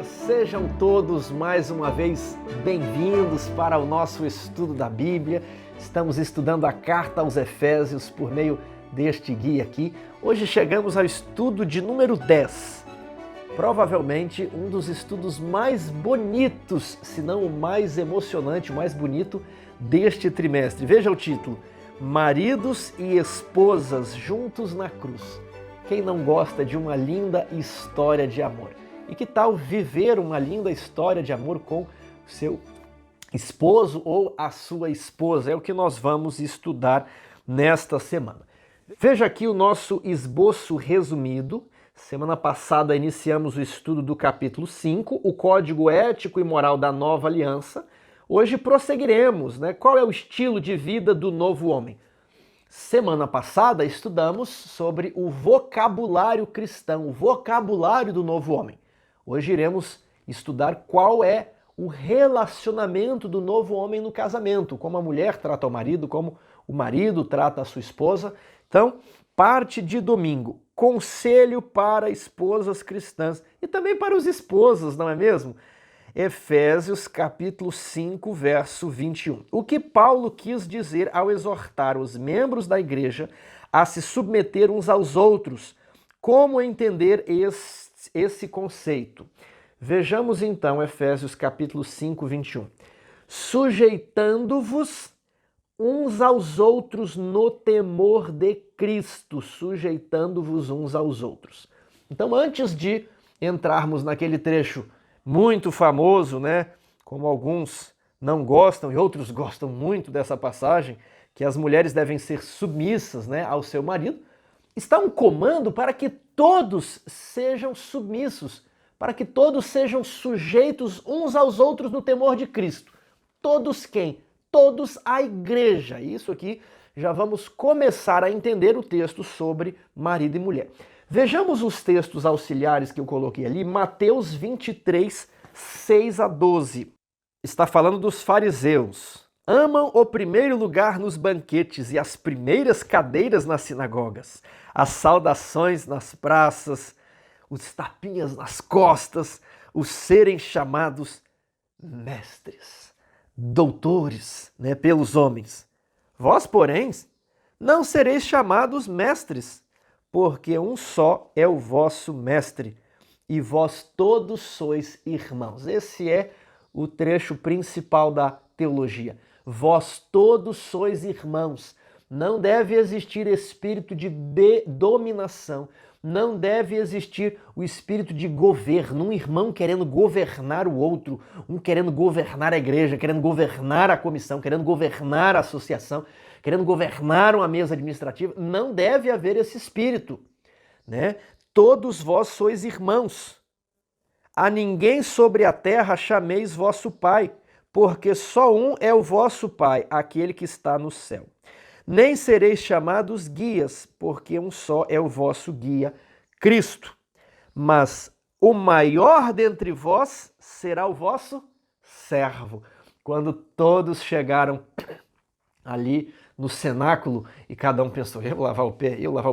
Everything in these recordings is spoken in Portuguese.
Sejam todos mais uma vez bem-vindos para o nosso estudo da Bíblia. Estamos estudando a carta aos Efésios por meio deste guia aqui. Hoje chegamos ao estudo de número 10. Provavelmente um dos estudos mais bonitos, se não o mais emocionante, o mais bonito deste trimestre. Veja o título: Maridos e Esposas Juntos na Cruz. Quem não gosta de uma linda história de amor? E que tal viver uma linda história de amor com seu esposo ou a sua esposa? É o que nós vamos estudar nesta semana. Veja aqui o nosso esboço resumido. Semana passada iniciamos o estudo do capítulo 5, o Código Ético e Moral da Nova Aliança. Hoje prosseguiremos, né? Qual é o estilo de vida do novo homem? Semana passada estudamos sobre o vocabulário cristão, o vocabulário do novo homem. Hoje iremos estudar qual é o relacionamento do novo homem no casamento, como a mulher trata o marido, como o marido trata a sua esposa. Então, parte de domingo, conselho para esposas cristãs e também para os esposos, não é mesmo? Efésios capítulo 5, verso 21. O que Paulo quis dizer ao exortar os membros da igreja a se submeter uns aos outros? Como entender esse conceito? Vejamos então Efésios capítulo 5, 21. Sujeitando-vos uns aos outros no temor de Cristo, sujeitando-vos uns aos outros. Então, antes de entrarmos naquele trecho muito famoso, né, como alguns não gostam e outros gostam muito dessa passagem, que as mulheres devem ser submissas, né, ao seu marido, está um comando para que todos sejam submissos, para que todos sejam sujeitos uns aos outros no temor de Cristo. Todos quem? Todos a igreja. Isso aqui já vamos começar a entender o texto sobre marido e mulher. Vejamos os textos auxiliares que eu coloquei ali. Mateus 23, 6 a 12. Está falando dos fariseus. Amam o primeiro lugar nos banquetes e as primeiras cadeiras nas sinagogas, as saudações nas praças, os tapinhas nas costas, os serem chamados mestres, doutores, né, pelos homens. Vós, porém, não sereis chamados mestres, porque um só é o vosso mestre, e vós todos sois irmãos. Esse é o trecho principal da teologia. Vós todos sois irmãos. Não deve existir espírito de dominação. Não deve existir o espírito de governo. Um irmão querendo governar o outro. Um querendo governar a igreja, querendo governar a comissão, querendo governar a associação, querendo governar uma mesa administrativa. Não deve haver esse espírito, né? Todos vós sois irmãos. A ninguém sobre a terra chameis vosso pai, porque só um é o vosso pai, aquele que está no céu. Nem sereis chamados guias, porque um só é o vosso guia, Cristo. Mas o maior dentre vós será o vosso servo. Quando todos chegaram ali no cenáculo e cada um pensou, eu vou lavar o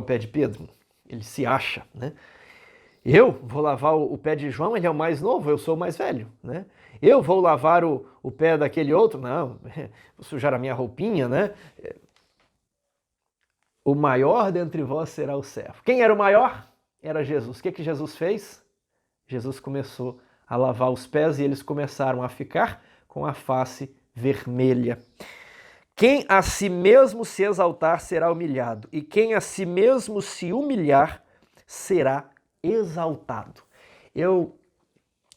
pé de Pedro? Ele se acha, né? Eu vou lavar o pé de João, ele é o mais novo, eu sou o mais velho, né? Eu vou lavar o pé daquele outro? Não, vou sujar a minha roupinha, né? O maior dentre vós será o servo. Quem era o maior? Era Jesus. O que Jesus fez? Jesus começou a lavar os pés e eles começaram a ficar com a face vermelha. Quem a si mesmo se exaltar será humilhado, e quem a si mesmo se humilhar será exaltado. Eu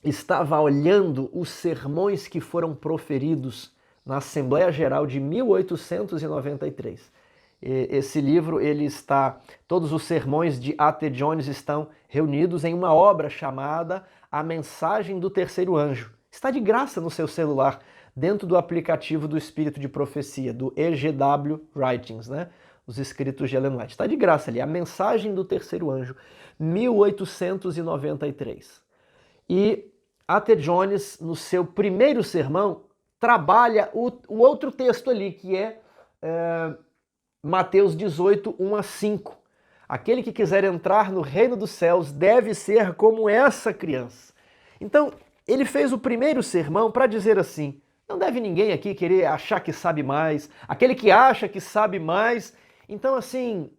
estava olhando os sermões que foram proferidos na Assembleia Geral de 1893. Esse livro, todos os sermões de A.T. Jones estão reunidos em uma obra chamada A Mensagem do Terceiro Anjo. Está de graça no seu celular, dentro do aplicativo do Espírito de Profecia, do E.G.W. Writings, né? Os escritos de Ellen White. Está de graça ali, A Mensagem do Terceiro Anjo, 1893. E A.T. Jones, no seu primeiro sermão, trabalha o outro texto ali, que é Mateus 18, 1 a 5. Aquele que quiser entrar no reino dos céus deve ser como essa criança. Então, ele fez o primeiro sermão para dizer assim: não deve ninguém aqui querer achar que sabe mais, aquele que acha que sabe mais. Então, assim,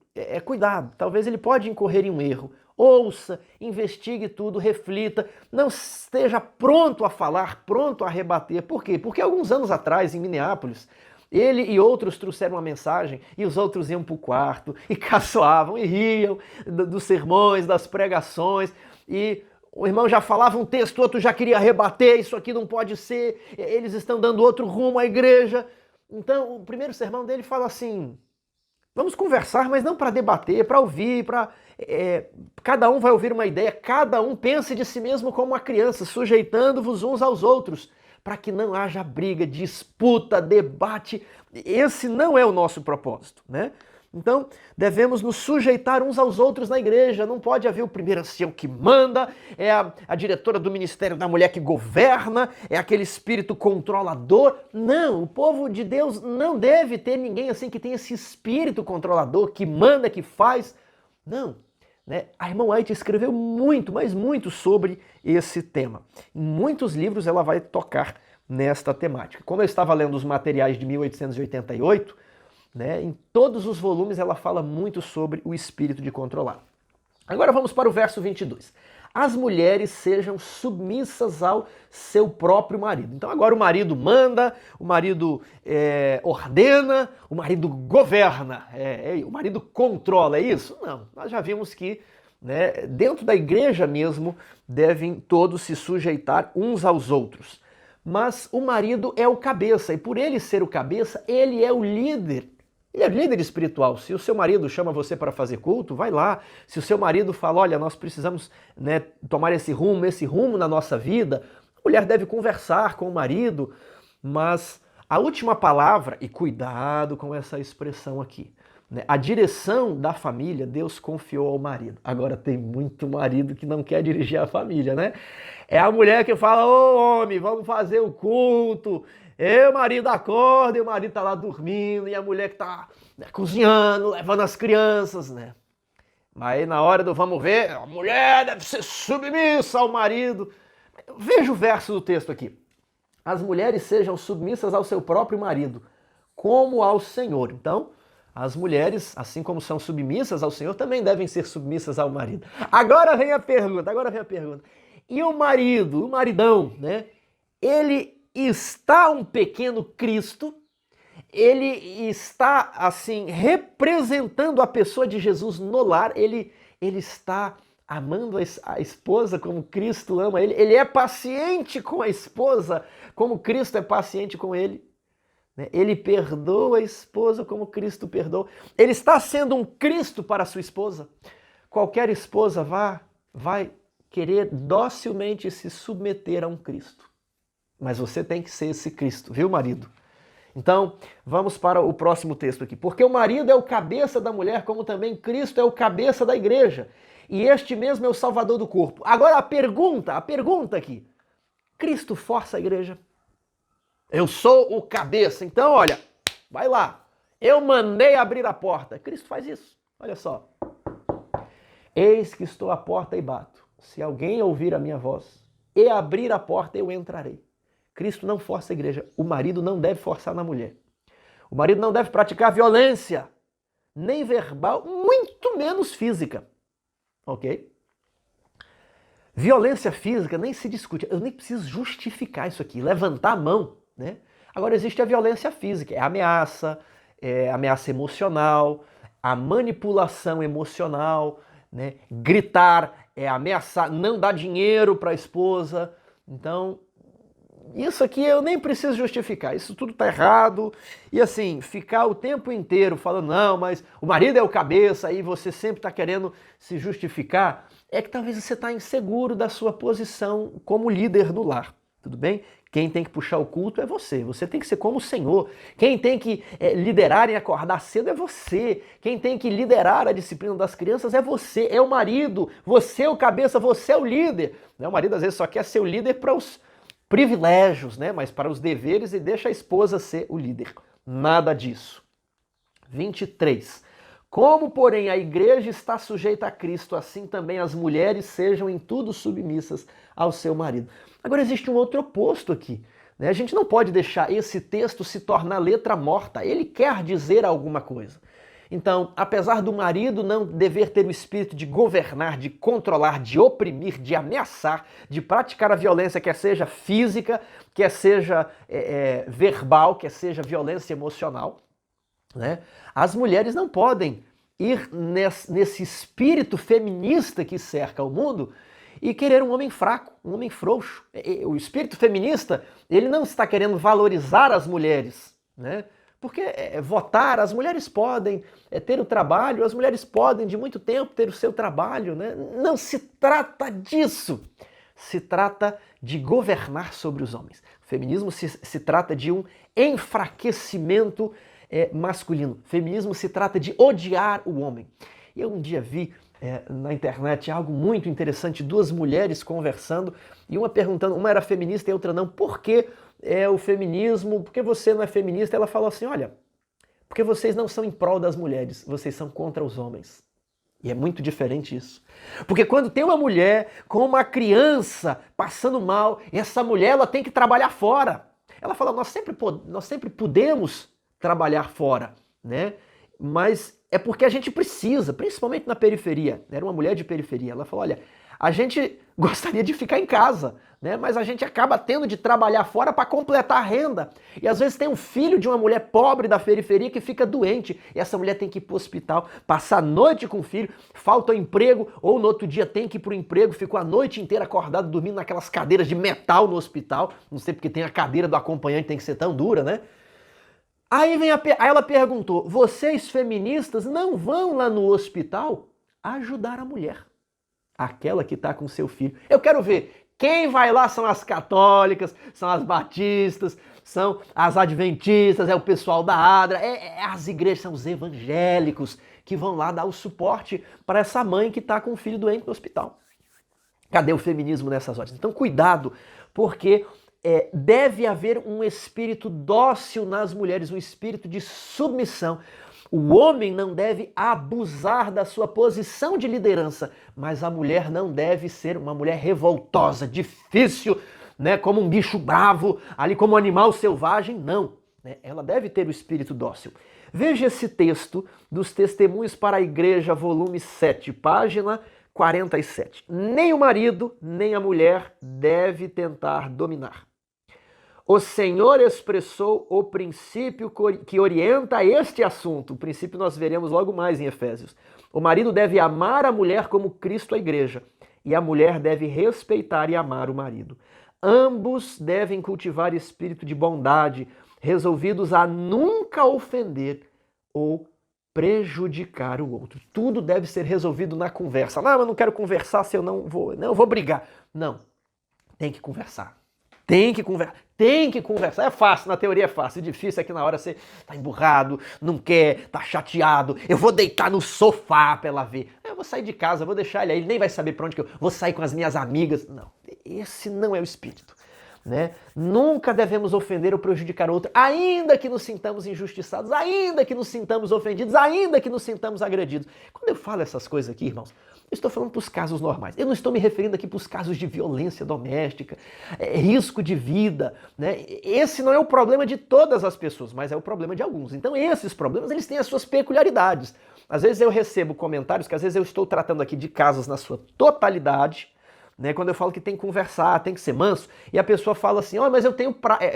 cuidado, talvez ele pode incorrer em um erro. Ouça, investigue tudo, reflita, não esteja pronto a falar, pronto a rebater. Por quê? Porque alguns anos atrás, em Minneapolis, ele e outros trouxeram uma mensagem e os outros iam para o quarto e caçoavam e riam dos sermões, das pregações, e o irmão já falava um texto, o outro já queria rebater, isso aqui não pode ser, eles estão dando outro rumo à igreja. Então, o primeiro sermão dele fala assim: vamos conversar, mas não para debater, para ouvir, cada um vai ouvir uma ideia, cada um pense de si mesmo como uma criança, sujeitando-vos uns aos outros, para que não haja briga, disputa, debate. Esse não é o nosso propósito, né? Então, devemos nos sujeitar uns aos outros na igreja. Não pode haver o primeiro ancião que manda, é a diretora do ministério da mulher que governa, é aquele espírito controlador. Não, o povo de Deus não deve ter ninguém assim que tenha esse espírito controlador, que manda, que faz. Não. Né? A irmã White escreveu muito, mas muito sobre esse tema. Em muitos livros ela vai tocar nesta temática. Como eu estava lendo os materiais de 1888, né, em todos os volumes ela fala muito sobre o espírito de controlar. Agora vamos para o verso 22. As mulheres sejam submissas ao seu próprio marido. Então agora o marido manda, o marido ordena, o marido governa, o marido controla, é isso? Não, nós já vimos que, né, dentro da igreja mesmo devem todos se sujeitar uns aos outros. Mas o marido é o cabeça, e por ele ser o cabeça, ele é o líder. Ele é líder espiritual. Se o seu marido chama você para fazer culto, vai lá. Se o seu marido fala, olha, nós precisamos, né, tomar esse rumo na nossa vida, a mulher deve conversar com o marido, mas a última palavra, e cuidado com essa expressão aqui, né, a direção da família Deus confiou ao marido. Agora tem muito marido que não quer dirigir a família, né? É a mulher que fala, ô homem, vamos fazer o culto. E o marido acorda e o marido tá lá dormindo, e a mulher que tá, né, cozinhando, levando as crianças, né? Mas aí na hora do vamos ver, a mulher deve ser submissa ao marido. Veja o verso do texto aqui. As mulheres sejam submissas ao seu próprio marido, como ao Senhor. Então, as mulheres, assim como são submissas ao Senhor, também devem ser submissas ao marido. Agora vem a pergunta. E o marido, o maridão, né? Ele está um pequeno Cristo, ele está, assim, representando a pessoa de Jesus no lar, ele está amando a esposa como Cristo ama ele é paciente com a esposa como Cristo é paciente com ele, né? Ele perdoa a esposa como Cristo perdoa, ele está sendo um Cristo para a sua esposa. Qualquer esposa vai querer docilmente se submeter a um Cristo. Mas você tem que ser esse Cristo, viu, marido? Então, vamos para o próximo texto aqui. Porque o marido é o cabeça da mulher, como também Cristo é o cabeça da igreja. E este mesmo é o salvador do corpo. Agora a pergunta aqui. Cristo força a igreja? Eu sou o cabeça, então olha, vai lá. Eu mandei abrir a porta. Cristo faz isso. Olha só. Eis que estou à porta e bato. Se alguém ouvir a minha voz e abrir a porta, eu entrarei. Cristo não força a igreja. O marido não deve forçar na mulher. O marido não deve praticar violência, nem verbal, muito menos física. Ok? Violência física nem se discute. Eu nem preciso justificar isso aqui, levantar a mão, né? Agora existe a violência física, é ameaça emocional, a manipulação emocional, né? Gritar, ameaçar, não dar dinheiro para a esposa. Então, isso aqui eu nem preciso justificar, isso tudo tá errado. E assim, ficar o tempo inteiro falando, não, mas o marido é o cabeça, aí você sempre tá querendo se justificar, é que talvez você tá inseguro da sua posição como líder no lar, tudo bem? Quem tem que puxar o culto é você, você tem que ser como o Senhor. Quem tem que liderar e acordar cedo é você. Quem tem que liderar a disciplina das crianças é você, é o marido. Você é o cabeça, você é o líder. O marido às vezes só quer ser o líder para os privilégios, né? Mas para os deveres, e deixa a esposa ser o líder. Nada disso. 23. Como, porém, a igreja está sujeita a Cristo, assim também as mulheres sejam em tudo submissas ao seu marido. Agora existe um outro oposto aqui, né? A gente não pode deixar esse texto se tornar letra morta. Ele quer dizer alguma coisa. Então, apesar do marido não dever ter o espírito de governar, de controlar, de oprimir, de ameaçar, de praticar a violência, quer seja física, quer seja verbal, quer seja violência emocional, né? As mulheres não podem ir nesse espírito feminista que cerca o mundo e querer um homem fraco, um homem frouxo. O espírito feminista, ele não está querendo valorizar as mulheres, né? Porque votar, as mulheres podem ter o trabalho, as mulheres podem de muito tempo ter o seu trabalho, né? Não se trata disso. Se trata de governar sobre os homens. O feminismo se trata de um enfraquecimento masculino. O feminismo se trata de odiar o homem. Eu um dia vi na internet algo muito interessante, duas mulheres conversando e uma perguntando, uma era feminista e a outra não, por que o feminismo, por que você não é feminista? Ela falou assim, olha, porque vocês não são em prol das mulheres, vocês são contra os homens. E é muito diferente isso. Porque quando tem uma mulher com uma criança passando mal, essa mulher ela tem que trabalhar fora. Ela fala, nós sempre podemos trabalhar fora, né? Mas é porque a gente precisa, principalmente na periferia. Era uma mulher de periferia. Ela falou, olha, a gente gostaria de ficar em casa, né? Mas a gente acaba tendo de trabalhar fora para completar a renda. E às vezes tem um filho de uma mulher pobre da periferia que fica doente. E essa mulher tem que ir para o hospital, passar a noite com o filho, falta o emprego, ou no outro dia tem que ir para o emprego, ficou a noite inteira acordado, dormindo naquelas cadeiras de metal no hospital. Não sei porque tem a cadeira do acompanhante, tem que ser tão dura, né? Aí ela perguntou, vocês feministas não vão lá no hospital ajudar a mulher? Aquela que está com seu filho. Eu quero ver, quem vai lá são as católicas, são as batistas, são as adventistas, é o pessoal da ADRA, as igrejas, são os evangélicos que vão lá dar o suporte para essa mãe que está com o filho doente no hospital. Cadê o feminismo nessas horas? Então cuidado, porque deve haver um espírito dócil nas mulheres, um espírito de submissão. O homem não deve abusar da sua posição de liderança, mas a mulher não deve ser uma mulher revoltosa, difícil, né, como um bicho bravo, ali como um animal selvagem, não. Né? Ela deve ter o espírito dócil. Veja esse texto dos Testemunhos para a Igreja, volume 7, página 47. Nem o marido, nem a mulher deve tentar dominar. O Senhor expressou o princípio que orienta este assunto. O princípio nós veremos logo mais em Efésios. O marido deve amar a mulher como Cristo a igreja, e a mulher deve respeitar e amar o marido. Ambos devem cultivar espírito de bondade, resolvidos a nunca ofender ou prejudicar o outro. Tudo deve ser resolvido na conversa. Não, eu não quero conversar se eu não vou brigar. Não, tem que conversar. Tem que conversar. É fácil, na teoria é fácil. O difícil é que na hora você tá emburrado, não quer, tá chateado. Eu vou deitar no sofá pra ela ver. Eu vou sair de casa, vou deixar ele aí, ele nem vai saber pra onde que eu vou sair com as minhas amigas. Não, esse não é o espírito. Né? Nunca devemos ofender ou prejudicar o outro, ainda que nos sintamos injustiçados, ainda que nos sintamos ofendidos, ainda que nos sintamos agredidos. Quando eu falo essas coisas aqui, irmãos, eu estou falando para os casos normais. Eu não estou me referindo aqui para os casos de violência doméstica, risco de vida. Né? Esse não é o problema de todas as pessoas, mas é o problema de alguns. Então esses problemas, eles têm as suas peculiaridades. Às vezes eu recebo comentários que às vezes eu estou tratando aqui de casos na sua totalidade, né, quando eu falo que tem que conversar, tem que ser manso, e a pessoa fala assim, mas eu tenho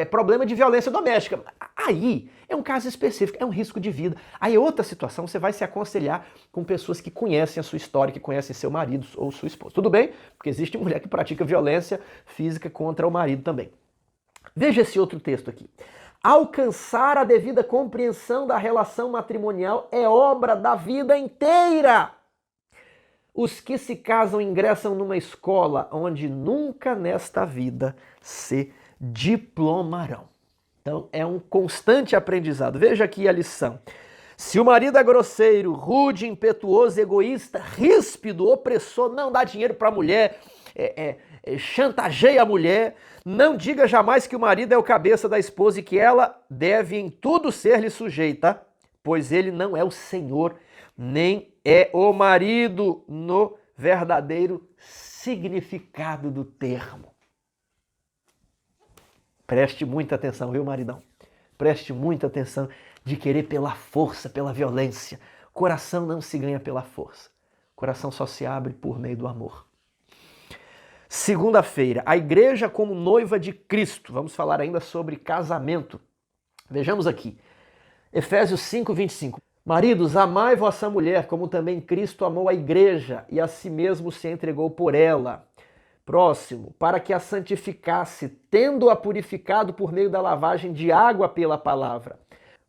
problema de violência doméstica. Aí é um caso específico, é um risco de vida. Aí é outra situação, você vai se aconselhar com pessoas que conhecem a sua história, que conhecem seu marido ou sua esposa. Tudo bem? Porque existe mulher que pratica violência física contra o marido também. Veja esse outro texto aqui. Alcançar a devida compreensão da relação matrimonial é obra da vida inteira. Os que se casam ingressam numa escola onde nunca nesta vida se diplomarão. Então é um constante aprendizado. Veja aqui a lição. Se o marido é grosseiro, rude, impetuoso, egoísta, ríspido, opressor, não dá dinheiro para a mulher, chantageia a mulher, não diga jamais que o marido é o cabeça da esposa e que ela deve em tudo ser-lhe sujeita, pois ele não é o Senhor nem é o marido no verdadeiro significado do termo. Preste muita atenção, viu, maridão? Preste muita atenção de querer pela força, pela violência. Coração não se ganha pela força. Coração só se abre por meio do amor. Segunda-feira, a igreja como noiva de Cristo. Vamos falar ainda sobre casamento. Vejamos aqui, Efésios 5, 25. Maridos, amai vossa mulher, como também Cristo amou a igreja e a si mesmo se entregou por ela. Próximo, para que a santificasse, tendo-a purificado por meio da lavagem de água pela palavra,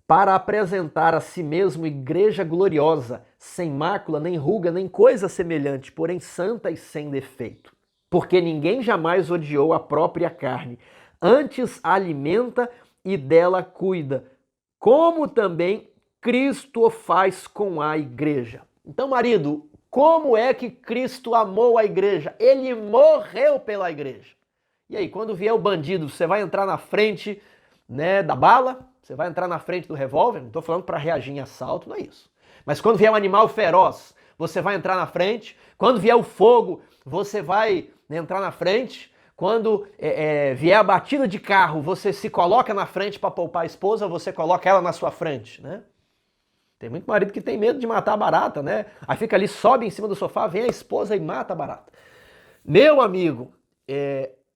para apresentar a si mesmo igreja gloriosa, sem mácula, nem ruga, nem coisa semelhante, porém santa e sem defeito. Porque ninguém jamais odiou a própria carne, antes a alimenta e dela cuida, como também Cristo o faz com a igreja. Então, marido, como é que Cristo amou a igreja? Ele morreu pela igreja. E aí, quando vier o bandido, você vai entrar na frente, né, da bala? Você vai entrar na frente do revólver? Não estou falando para reagir em assalto, não é isso. Mas quando vier um animal feroz, você vai entrar na frente. Quando vier o fogo, você vai entrar na frente. Quando vier a batida de carro, você se coloca na frente para poupar a esposa, você coloca ela na sua frente, né? Tem muito marido que tem medo de matar a barata, né? Aí fica ali, sobe em cima do sofá, vem a esposa e mata a barata. Meu amigo,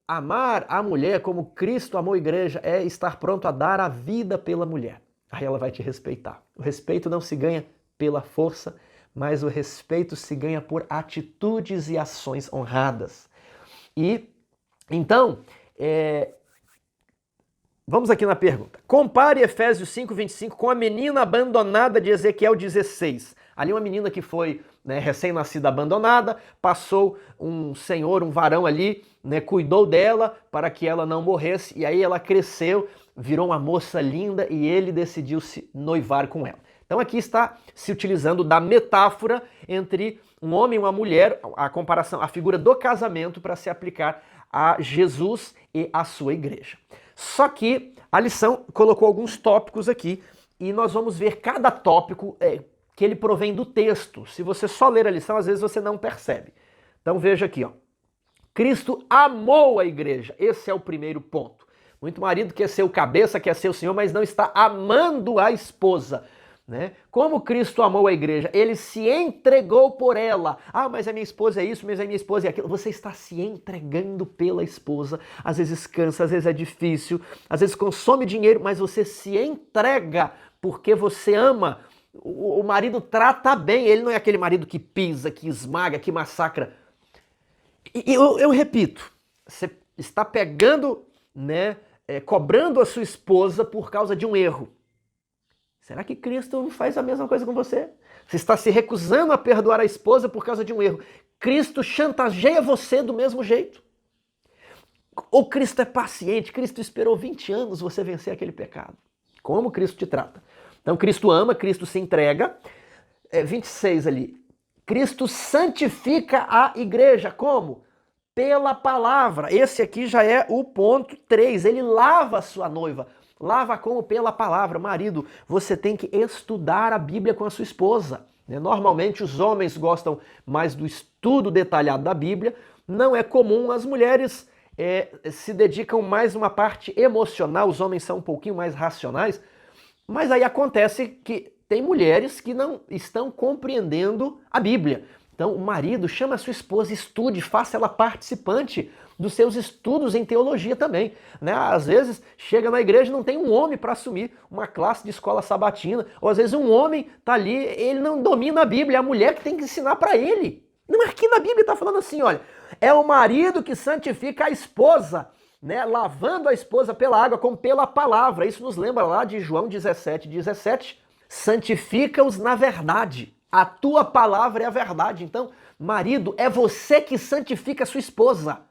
amar a mulher como Cristo amou a igreja é estar pronto a dar a vida pela mulher. Aí ela vai te respeitar. O respeito não se ganha pela força, mas o respeito se ganha por atitudes e ações honradas. E, então, vamos aqui na pergunta. Compare Efésios 5, 25 com a menina abandonada de Ezequiel 16. Ali uma menina que foi, né, recém-nascida abandonada, passou um senhor, um varão ali, né, cuidou dela para que ela não morresse, e aí ela cresceu, virou uma moça linda e ele decidiu se noivar com ela. Então aqui está se utilizando da metáfora entre um homem e uma mulher, a comparação, a figura do casamento para se aplicar a Jesus e a sua igreja. Só que a lição colocou alguns tópicos aqui e nós vamos ver cada tópico que ele provém do texto. Se você só ler a lição, às vezes você não percebe. Então veja aqui, ó. Cristo amou a igreja. Esse é o primeiro ponto. Muito marido quer ser o cabeça, quer ser o senhor, mas não está amando a esposa. Né? Como Cristo amou a igreja, ele se entregou por ela. Ah, mas a minha esposa é isso, mas a minha esposa é aquilo. Você está se entregando pela esposa. Às vezes cansa, às vezes é difícil, às vezes consome dinheiro, mas você se entrega porque você ama. O marido trata bem, ele não é aquele marido que pisa, que esmaga, que massacra. E eu repito, você está pegando, né, cobrando a sua esposa por causa de um erro. Será que Cristo faz a mesma coisa com você? Você está se recusando a perdoar a esposa por causa de um erro. Cristo chantageia você do mesmo jeito. Ou Cristo é paciente, Cristo esperou 20 anos você vencer aquele pecado. Como Cristo te trata? Então Cristo ama, Cristo se entrega. 26 ali. Cristo santifica a igreja. Como? Pela palavra. Esse aqui já é o ponto 3. Ele lava a sua noiva. Lava como? Pela palavra. Marido, você tem que estudar a Bíblia com a sua esposa. Normalmente os homens gostam mais do estudo detalhado da Bíblia. Não é comum, as mulheres se dedicam mais a uma parte emocional, os homens são um pouquinho mais racionais. Mas aí acontece que tem mulheres que não estão compreendendo a Bíblia. Então o marido chama a sua esposa, estude, faça ela participante dos seus estudos em teologia também. Né? Às vezes chega na igreja e não tem um homem para assumir uma classe de escola sabatina, ou às vezes um homem está ali, ele não domina a Bíblia, é a mulher que tem que ensinar para ele. Não, aqui na Bíblia está falando assim, olha, é o marido que santifica a esposa, né? Lavando a esposa pela água como pela palavra. Isso nos lembra lá de João 17:17, santifica-os na verdade. A tua palavra é a verdade. Então, marido, é você que santifica a sua esposa.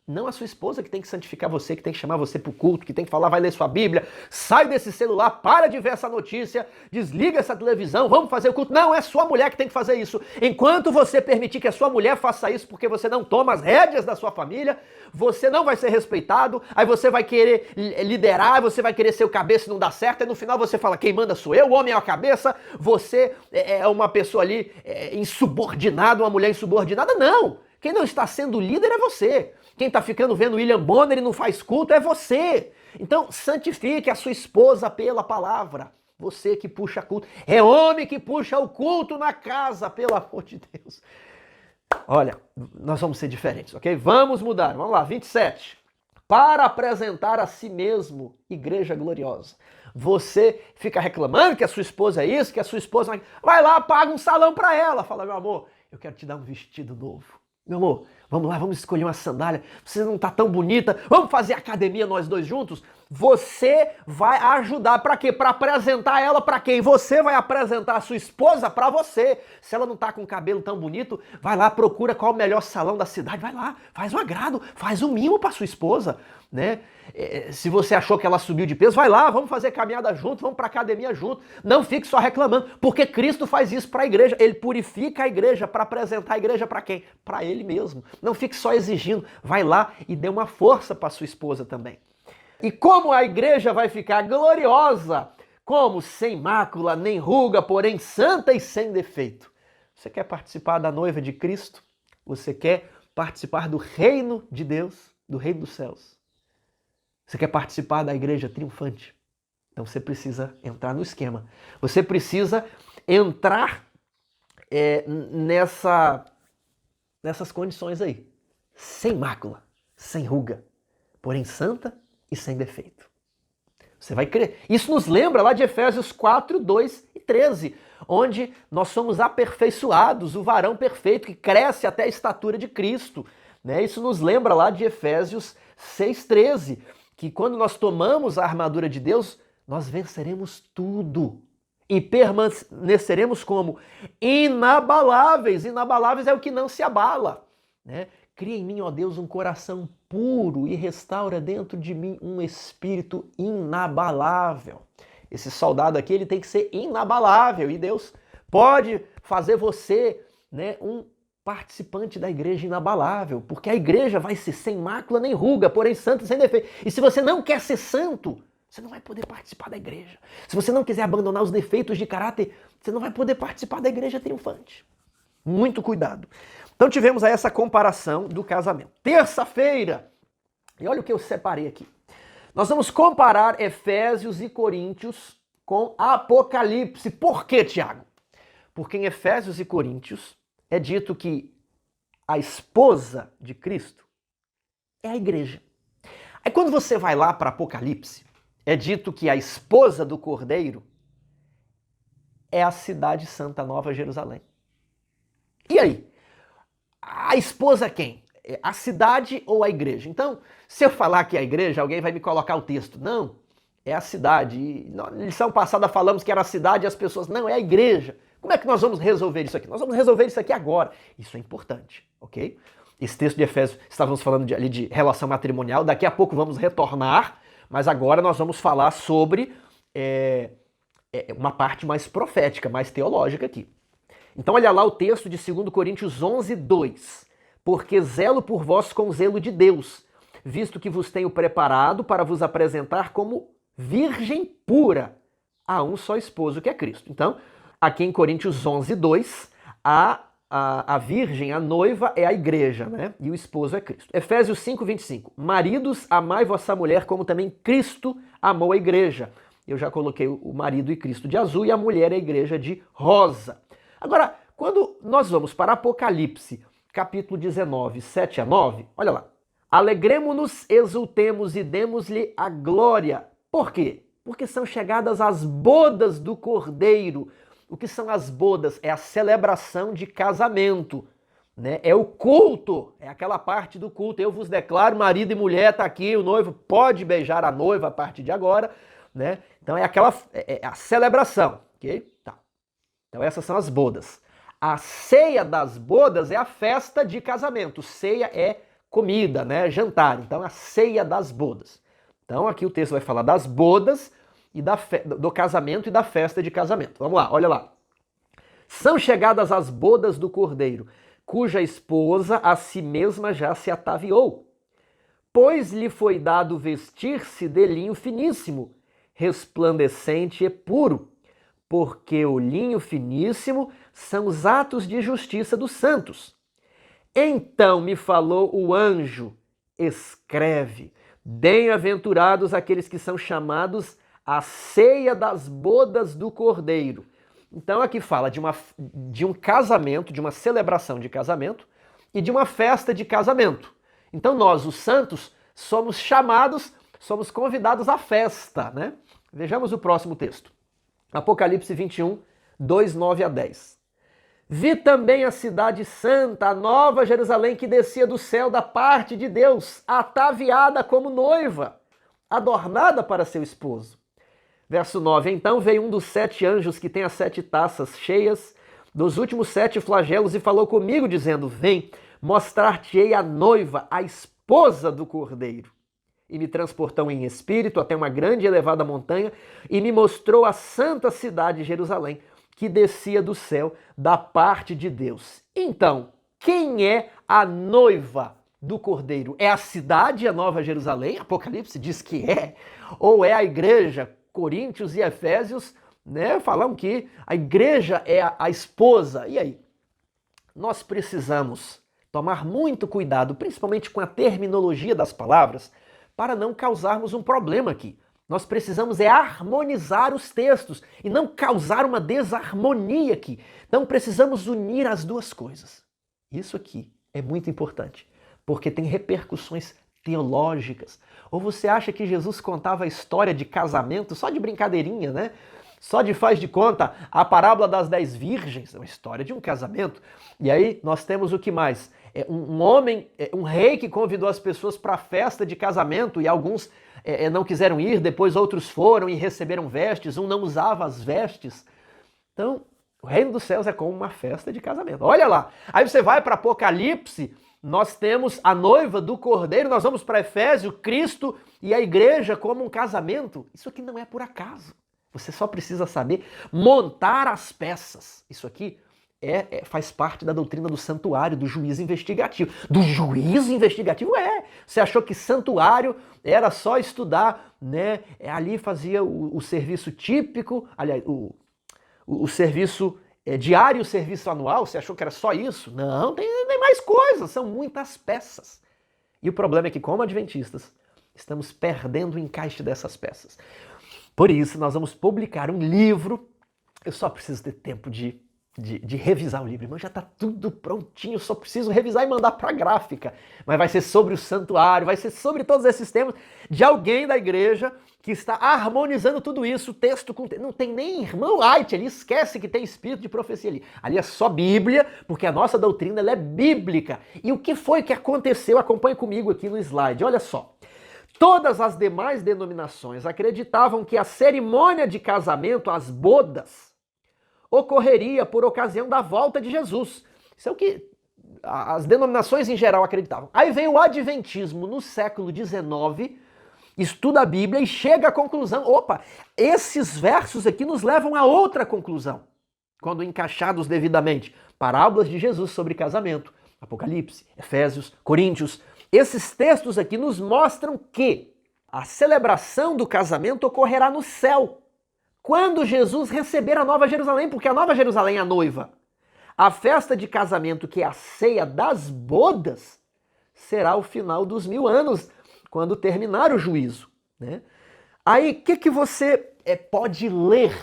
Não a sua esposa que tem que santificar você, que tem que chamar você para o culto, que tem que falar, vai ler sua Bíblia, sai desse celular, para de ver essa notícia, desliga essa televisão, vamos fazer o culto. Não, é sua mulher que tem que fazer isso. Enquanto você permitir que a sua mulher faça isso porque você não toma as rédeas da sua família, você não vai ser respeitado, aí você vai querer liderar, você vai querer ser o cabeça e não dá certo, e no final você fala, quem manda sou eu, o homem é a cabeça, você é uma pessoa ali insubordinada, uma mulher insubordinada. Não! Quem não está sendo líder é você. Quem está ficando vendo William Bonner e não faz culto é você. Então, santifique a sua esposa pela palavra. Você que puxa culto. É homem que puxa o culto na casa, pelo amor de Deus. Olha, nós vamos ser diferentes, ok? Vamos mudar. Vamos lá, 27. Para apresentar a si mesmo, igreja gloriosa. Você fica reclamando que a sua esposa é isso, que a sua esposa... Vai lá, paga um salão para ela. Fala, meu amor, eu quero te dar um vestido novo. Meu amor, vamos lá, vamos escolher uma sandália. Você não tá tão bonita. Vamos fazer academia nós dois juntos? Você vai ajudar para quê? Para apresentar ela para quem? Você vai apresentar a sua esposa para você. Se ela não tá com o cabelo tão bonito, vai lá, procura qual o melhor salão da cidade. Vai lá, faz um agrado, faz um mimo para sua esposa, né? Se você achou que ela subiu de peso, vai lá, vamos fazer caminhada junto, vamos para academia junto. Não fique só reclamando, porque Cristo faz isso para a igreja. Ele purifica a igreja para apresentar a igreja para quem? Para Ele mesmo. Não fique só exigindo, vai lá e dê uma força para sua esposa também. E como a igreja vai ficar gloriosa? Como? Sem mácula, nem ruga, porém santa e sem defeito. Você quer participar da noiva de Cristo? Você quer participar do reino de Deus, do reino dos céus? Você quer participar da igreja triunfante? Então você precisa entrar no esquema. Você precisa entrar nessas condições aí. Sem mácula, sem ruga, porém santa e sem defeito. Você vai crer. Isso nos lembra lá de Efésios 4, 2 e 13, onde nós somos aperfeiçoados, o varão perfeito que cresce até a estatura de Cristo. Né? Isso nos lembra lá de Efésios 6, 13, que quando nós tomamos a armadura de Deus, nós venceremos tudo e permaneceremos como inabaláveis. Inabaláveis é o que não se abala. Né? Cria em mim, ó Deus, um coração puro e restaura dentro de mim um espírito inabalável. Esse soldado aqui, ele tem que ser inabalável e Deus pode fazer você, né, um participante da igreja inabalável, porque a igreja vai ser sem mácula nem ruga, porém santa e sem defeito. E se você não quer ser santo, você não vai poder participar da igreja. Se você não quiser abandonar os defeitos de caráter, você não vai poder participar da igreja triunfante. Muito cuidado. Então tivemos aí essa comparação do casamento. Terça-feira, e olha o que eu separei aqui. Nós vamos comparar Efésios e Coríntios com Apocalipse. Por quê, Tiago? Porque em Efésios e Coríntios é dito que a esposa de Cristo é a igreja. Aí quando você vai lá para Apocalipse, é dito que a esposa do Cordeiro é a cidade santa, Nova Jerusalém. E aí? A esposa quem? A cidade ou a igreja? Então, se eu falar que é a igreja, alguém vai me colocar o texto. Não, é a cidade. E na lição passada falamos que era a cidade e as pessoas... Não, é a igreja. Como é que nós vamos resolver isso aqui? Nós vamos resolver isso aqui agora. Isso é importante, ok? Esse texto de Efésios, estávamos falando ali de relação matrimonial. Daqui a pouco vamos retornar, mas agora nós vamos falar sobre uma parte mais profética, mais teológica aqui. Então olha lá o texto de 2 Coríntios 11, 2. Porque zelo por vós com zelo de Deus, visto que vos tenho preparado para vos apresentar como virgem pura a um só esposo, que é Cristo. Então, aqui em Coríntios 11, 2, a virgem, a noiva, é a igreja, né? E o esposo é Cristo. Efésios 5, 25. Maridos, amai vossa mulher como também Cristo amou a igreja. Eu já coloquei o marido e Cristo de azul e a mulher é a igreja de rosa. Agora, quando nós vamos para Apocalipse, capítulo 19, 7 a 9, olha lá. Alegremo-nos, exultemos e demos-lhe a glória. Por quê? Porque são chegadas as bodas do Cordeiro. O que são as bodas? É a celebração de casamento, né? É o culto, é aquela parte do culto. Eu vos declaro, marido e mulher, está aqui, o noivo pode beijar a noiva a partir de agora, né? Então é a celebração, ok? Tá. Então essas são as bodas. A ceia das bodas é a festa de casamento. Ceia é comida, né? Jantar. Então, a ceia das bodas. Então, aqui o texto vai falar das bodas e do casamento e da festa de casamento. Vamos lá, olha lá. São chegadas as bodas do Cordeiro, cuja esposa a si mesma já se ataviou. Pois lhe foi dado vestir-se de linho finíssimo, resplandecente e puro, porque o linho finíssimo são os atos de justiça dos santos. Então me falou o anjo, escreve, bem-aventurados aqueles que são chamados à ceia das bodas do Cordeiro. Então aqui fala de um casamento, de uma celebração de casamento e de uma festa de casamento. Então nós, os santos, somos chamados, somos convidados à festa, né? Vejamos o próximo texto. Apocalipse 21, 2, 9 a 10. Vi também a cidade santa, a nova Jerusalém, que descia do céu da parte de Deus, ataviada como noiva, adornada para seu esposo. Verso 9, então veio um dos 7 anjos que tem as 7 taças cheias dos últimos 7 flagelos e falou comigo, dizendo, vem, mostrar-te-ei a noiva, a esposa do Cordeiro. E me transportou em espírito até uma grande e elevada montanha e me mostrou a santa cidade Jerusalém, que descia do céu da parte de Deus. Então, quem é a noiva do Cordeiro? É a cidade, a Nova Jerusalém? Apocalipse diz que é. Ou é a igreja? Coríntios e Efésios, né, falam que a igreja é a esposa. E aí? Nós precisamos tomar muito cuidado, principalmente com a terminologia das palavras, para não causarmos um problema aqui. Nós precisamos harmonizar os textos e não causar uma desarmonia aqui. Então precisamos unir as duas coisas. Isso aqui é muito importante, porque tem repercussões teológicas. Ou você acha que Jesus contava a história de casamento só de brincadeirinha, né? Só de faz de conta a parábola das 10 virgens, é uma história de um casamento. E aí nós temos o que mais? Um rei que convidou as pessoas para a festa de casamento e alguns não quiseram ir, depois outros foram e receberam vestes, um não usava as vestes. Então, o reino dos céus é como uma festa de casamento. Olha lá, aí você vai para Apocalipse, nós temos a noiva do Cordeiro, nós vamos para Efésio, Cristo e a igreja como um casamento. Isso aqui não é por acaso. Você só precisa saber montar as peças. Isso aqui faz parte da doutrina do santuário, do juízo investigativo. Do juízo investigativo? Você achou que santuário era só estudar, né? Ali fazia o serviço típico, aliás, o serviço diário, o serviço anual, você achou que era só isso? Não, tem mais coisas, são muitas peças. E o problema é que, como adventistas, estamos perdendo o encaixe dessas peças. Por isso, nós vamos publicar um livro. Eu só preciso ter tempo de revisar o livro. Mas já está tudo prontinho, só preciso revisar e mandar para a gráfica. Mas vai ser sobre o santuário, vai ser sobre todos esses temas de alguém da igreja que está harmonizando tudo isso, texto com texto. Não tem nem irmão White ali, esquece que tem espírito de profecia ali. Ali é só Bíblia, porque a nossa doutrina ela é bíblica. E o que foi que aconteceu? Acompanhe comigo aqui no slide, olha só. Todas as demais denominações acreditavam que a cerimônia de casamento, as bodas, ocorreria por ocasião da volta de Jesus. Isso é o que as denominações em geral acreditavam. Aí vem o Adventismo no século XIX, estuda a Bíblia e chega à conclusão, opa, esses versos aqui nos levam a outra conclusão, quando encaixados devidamente. Parábolas de Jesus sobre casamento, Apocalipse, Efésios, Coríntios. Esses textos aqui nos mostram que a celebração do casamento ocorrerá no céu, quando Jesus receber a Nova Jerusalém, porque a Nova Jerusalém é a noiva. A festa de casamento, que é a ceia das bodas, será o final dos 1000 anos, quando terminar o juízo, né? Aí, o que você pode ler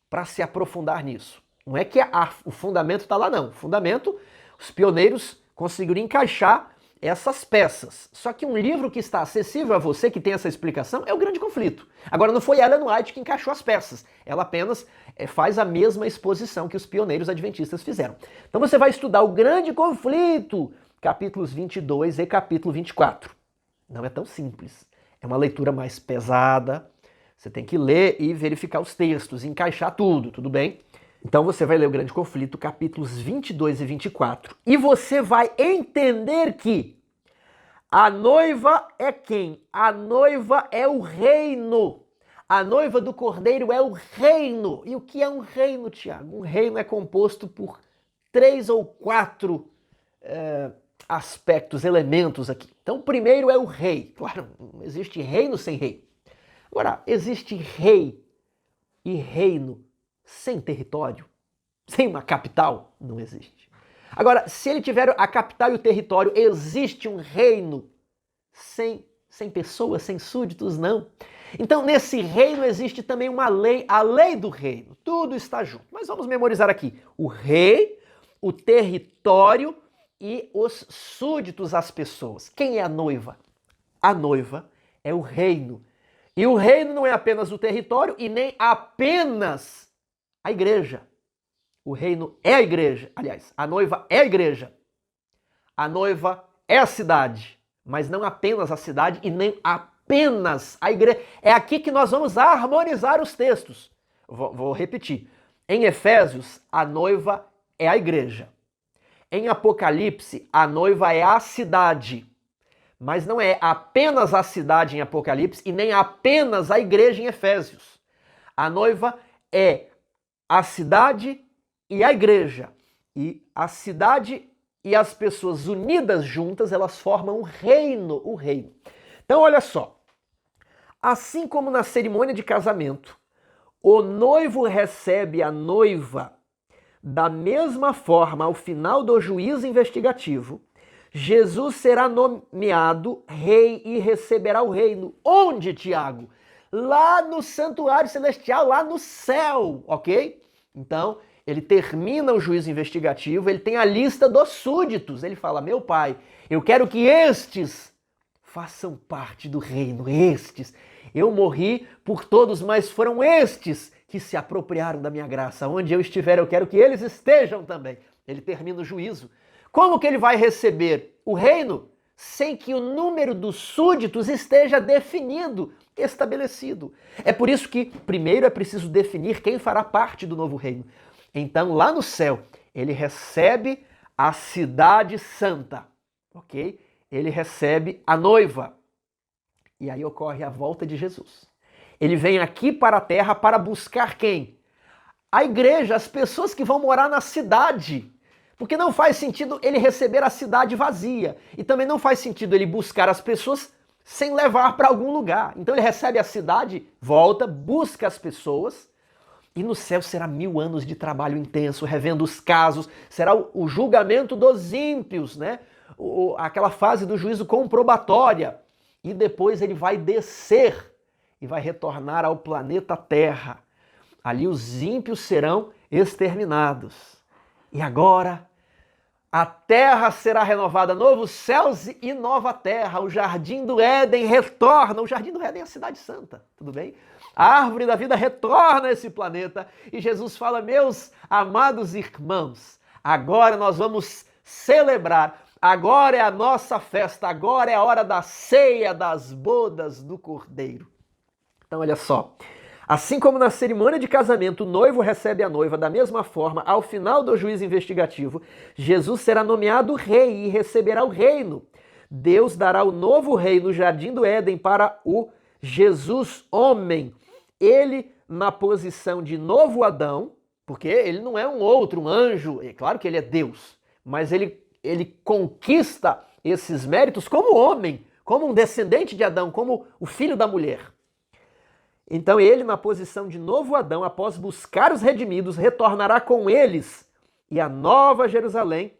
para se aprofundar nisso? Não é que o fundamento está lá, não. O fundamento, os pioneiros conseguiram encaixar essas peças. Só que um livro que está acessível a você, que tem essa explicação, é o Grande Conflito. Agora, não foi Ellen White que encaixou as peças. Ela apenas faz a mesma exposição que os pioneiros adventistas fizeram. Então você vai estudar o Grande Conflito, capítulos 22 e capítulo 24. Não é tão simples. É uma leitura mais pesada. Você tem que ler e verificar os textos, encaixar tudo bem? Então você vai ler o Grande Conflito, capítulos 22 e 24, e você vai entender que A noiva é quem? A noiva é o reino. A noiva do Cordeiro é o reino. E o que é um reino, Tiago? Um reino é composto por 3 ou 4 aspectos, elementos aqui. Então, o primeiro é o rei. Claro, não existe reino sem rei. Agora, existe rei e reino sem território? Sem uma capital? Não existe. Agora, se ele tiver a capital e o território, existe um reino sem pessoas, sem súditos? Não. Então, nesse reino existe também uma lei, a lei do reino. Tudo está junto. Mas vamos memorizar aqui. O rei, o território e os súditos, as pessoas. Quem é a noiva? A noiva é o reino. E o reino não é apenas o território e nem apenas a igreja. O reino é a igreja. Aliás, a noiva é a igreja. A noiva é a cidade. Mas não apenas a cidade e nem apenas a igreja. É aqui que nós vamos harmonizar os textos. Vou repetir. Em Efésios, a noiva é a igreja. Em Apocalipse, a noiva é a cidade. Mas não é apenas a cidade em Apocalipse e nem apenas a igreja em Efésios. A noiva é a cidade e a igreja. E a cidade e as pessoas unidas juntas, elas formam um reino, o reino. Então, olha só. Assim como na cerimônia de casamento, o noivo recebe a noiva da mesma forma ao final do juízo investigativo, Jesus será nomeado rei e receberá o reino. Onde, Tiago? Lá no santuário celestial, lá no céu, ok? Então, ele termina o juízo investigativo, ele tem a lista dos súditos. Ele fala, meu pai, eu quero que estes façam parte do reino, estes. Eu morri por todos, mas foram estes que se apropriaram da minha graça. Onde eu estiver, eu quero que eles estejam também. Ele termina o juízo. Como que ele vai receber o reino? Sem que o número dos súditos esteja definido, estabelecido. É por isso que primeiro é preciso definir quem fará parte do novo reino. Então, lá no céu, ele recebe a cidade santa, ok? Ele recebe a noiva. E aí ocorre a volta de Jesus. Ele vem aqui para a terra para buscar quem? A igreja, as pessoas que vão morar na cidade. Porque não faz sentido ele receber a cidade vazia. E também não faz sentido ele buscar as pessoas sem levar para algum lugar. Então ele recebe a cidade, volta, busca as pessoas. E no céu será 1000 anos de trabalho intenso, revendo os casos. Será o julgamento dos ímpios, né? Aquela fase do juízo comprobatória. E depois ele vai descer e vai retornar ao planeta Terra. Ali os ímpios serão exterminados. E agora a terra será renovada, novos céus e nova terra. O Jardim do Éden retorna. O Jardim do Éden é a cidade santa, tudo bem? A árvore da vida retorna a esse planeta. E Jesus fala, meus amados irmãos, agora nós vamos celebrar. Agora é a nossa festa. Agora é a hora da ceia, das bodas do Cordeiro. Então, olha só. Assim como na cerimônia de casamento, o noivo recebe a noiva, da mesma forma, ao final do juízo investigativo, Jesus será nomeado rei e receberá o reino. Deus dará o novo rei no Jardim do Éden para o Jesus homem. Ele na posição de novo Adão, porque ele não é um outro, um anjo, é claro que ele é Deus, mas ele conquista esses méritos como homem, como um descendente de Adão, como o filho da mulher. Então ele, na posição de novo Adão, após buscar os redimidos, retornará com eles. E a nova Jerusalém,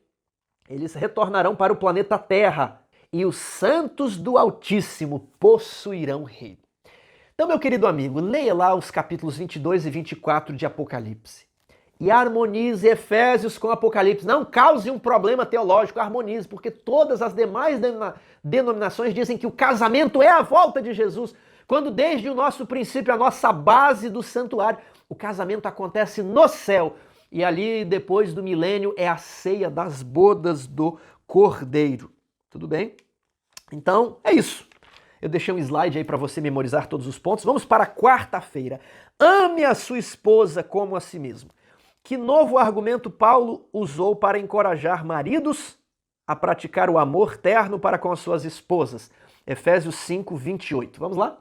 eles retornarão para o planeta Terra. E os santos do Altíssimo possuirão o reino. Então, meu querido amigo, leia lá os capítulos 22 e 24 de Apocalipse. E harmonize Efésios com Apocalipse. Não cause um problema teológico, harmonize, porque todas as demais denominações dizem que o casamento é a volta de Jesus. Quando desde o nosso princípio, a nossa base do santuário, o casamento acontece no céu. E ali, depois do milênio, é a ceia das bodas do Cordeiro. Tudo bem? Então, é isso. Eu deixei um slide aí para você memorizar todos os pontos. Vamos para quarta-feira. Ame a sua esposa como a si mesmo. Que novo argumento Paulo usou para encorajar maridos a praticar o amor terno para com as suas esposas. Efésios 5, 28. Vamos lá?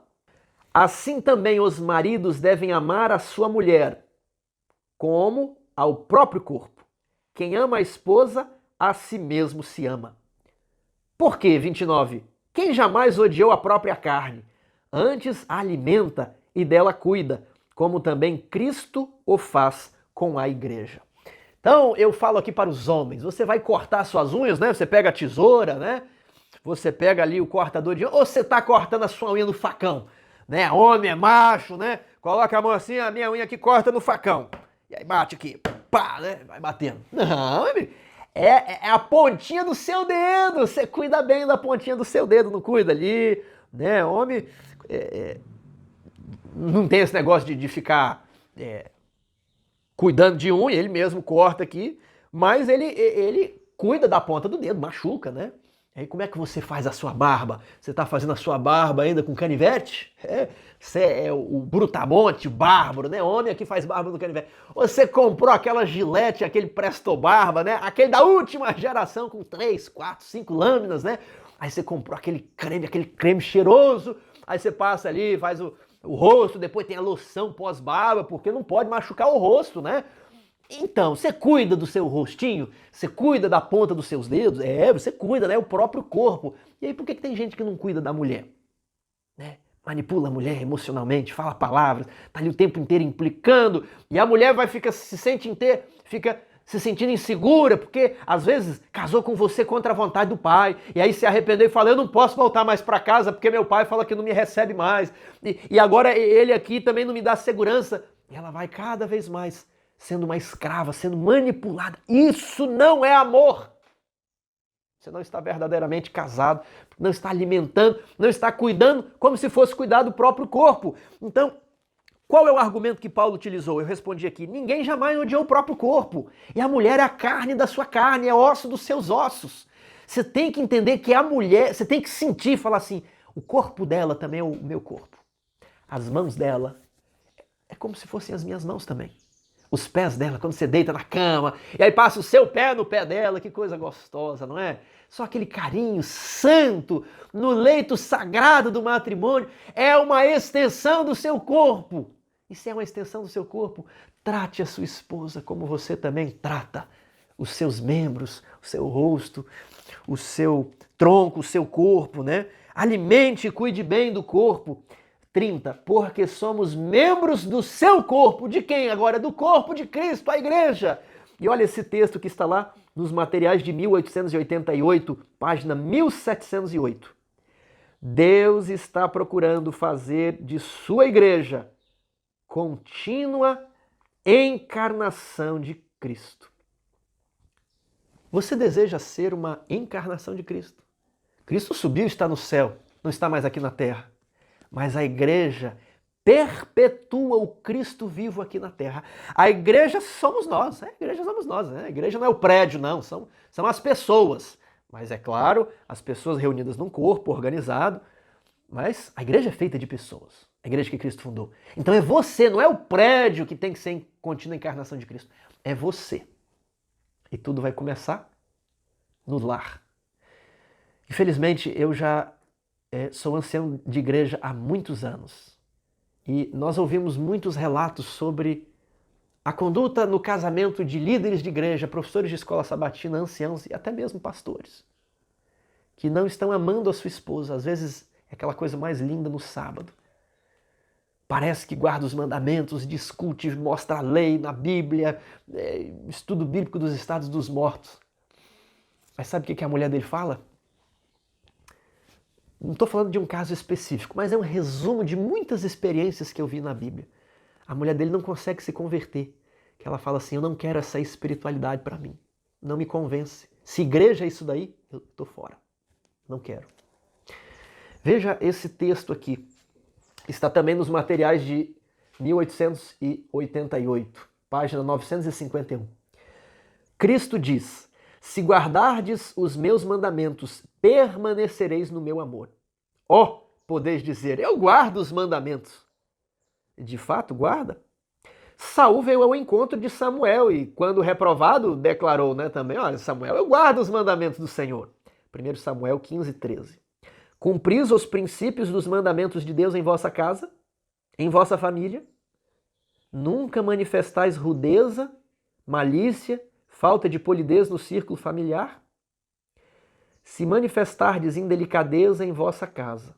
Assim também os maridos devem amar a sua mulher, como ao próprio corpo. Quem ama a esposa, a si mesmo se ama. Por quê? 29. Quem jamais odiou a própria carne? Antes a alimenta e dela cuida, como também Cristo o faz com a igreja. Então, eu falo aqui para os homens, você vai cortar suas unhas, né? Você pega a tesoura, né? Você pega ali o cortador de unha, ou você está cortando a sua unha no facão, né? Homem é macho, né? Coloca a mão assim, a minha unha aqui corta no facão. E aí bate aqui, pá, né? Vai batendo. Não, é a pontinha do seu dedo. Você cuida bem da pontinha do seu dedo, não cuida ali, né? Homem não tem esse negócio de ficar cuidando de unha, ele mesmo corta aqui, mas ele cuida da ponta do dedo, machuca, né? Aí como é que você faz a sua barba? Você tá fazendo a sua barba ainda com canivete? Você é o brutamonte, o bárbaro, né? Homem aqui faz barba no canivete. Você comprou aquela Gillette, aquele Presto Barba, né? Aquele da última geração com 3, 4, 5 lâminas, né? Aí você comprou aquele creme cheiroso, aí você passa ali, faz o rosto, depois tem a loção pós-barba, porque não pode machucar o rosto, né? Então, você cuida do seu rostinho? Você cuida da ponta dos seus dedos? Você cuida, né? O próprio corpo. E aí, por que tem gente que não cuida da mulher? Né? Manipula a mulher emocionalmente, fala palavras, tá ali o tempo inteiro implicando, e a mulher fica se sentindo insegura, porque às vezes casou com você contra a vontade do pai, e aí se arrependeu e fala, eu não posso voltar mais para casa porque meu pai fala que não me recebe mais, e agora ele aqui também não me dá segurança. E ela vai cada vez mais sendo uma escrava, sendo manipulada. Isso não é amor. Você não está verdadeiramente casado, não está alimentando, não está cuidando como se fosse cuidar do próprio corpo. Então, qual é o argumento que Paulo utilizou? Eu respondi aqui, ninguém jamais odiou o próprio corpo. E a mulher é a carne da sua carne, é osso dos seus ossos. Você tem que entender que a mulher, você tem que sentir, falar assim, o corpo dela também é o meu corpo. As mãos dela é como se fossem as minhas mãos também. Os pés dela, quando você deita na cama, e aí passa o seu pé no pé dela, que coisa gostosa, não é? Só aquele carinho santo no leito sagrado do matrimônio é uma extensão do seu corpo. E se é uma extensão do seu corpo, trate a sua esposa como você também trata os seus membros, o seu rosto, o seu tronco, o seu corpo, né? Alimente e cuide bem do corpo. 30, porque somos membros do seu corpo. De quem agora? Do corpo de Cristo, a igreja. E olha esse texto que está lá nos materiais de 1888, página 1708. Deus está procurando fazer de sua igreja contínua encarnação de Cristo. Você deseja ser uma encarnação de Cristo? Cristo subiu, está no céu, não está mais aqui na terra. Mas a igreja perpetua o Cristo vivo aqui na terra. A igreja somos nós, a igreja somos nós, né? A igreja não é o prédio, não, são as pessoas. Mas é claro, as pessoas reunidas num corpo organizado, mas a igreja é feita de pessoas, a igreja que Cristo fundou. Então é você, não é o prédio que tem que ser em contínua encarnação de Cristo, é você. E tudo vai começar no lar. Infelizmente, eu já sou ancião de igreja há muitos anos e nós ouvimos muitos relatos sobre a conduta no casamento de líderes de igreja, professores de escola sabatina, anciãos e até mesmo pastores, que não estão amando a sua esposa. Às vezes é aquela coisa mais linda no sábado. Parece que guarda os mandamentos, discute, mostra a lei na Bíblia, estudo bíblico dos estados dos mortos. Mas sabe o que a mulher dele fala? Não estou falando de um caso específico, mas é um resumo de muitas experiências que eu vi na Bíblia. A mulher dele não consegue se converter. Que ela fala assim, eu não quero essa espiritualidade para mim. Não me convence. Se igreja é isso daí, eu estou fora. Não quero. Veja esse texto aqui. Está também nos materiais de 1888, página 951. Cristo diz, se guardardes os meus mandamentos, permanecereis no meu amor. Podeis dizer, eu guardo os mandamentos. De fato, guarda. Saul veio ao encontro de Samuel e, quando reprovado, declarou, né, também, olha, Samuel, eu guardo os mandamentos do Senhor. 1 Samuel 15:13. Cumpris os princípios dos mandamentos de Deus em vossa casa, em vossa família. Nunca manifestais rudeza, malícia, falta de polidez no círculo familiar. Se manifestardes indelicadeza em vossa casa,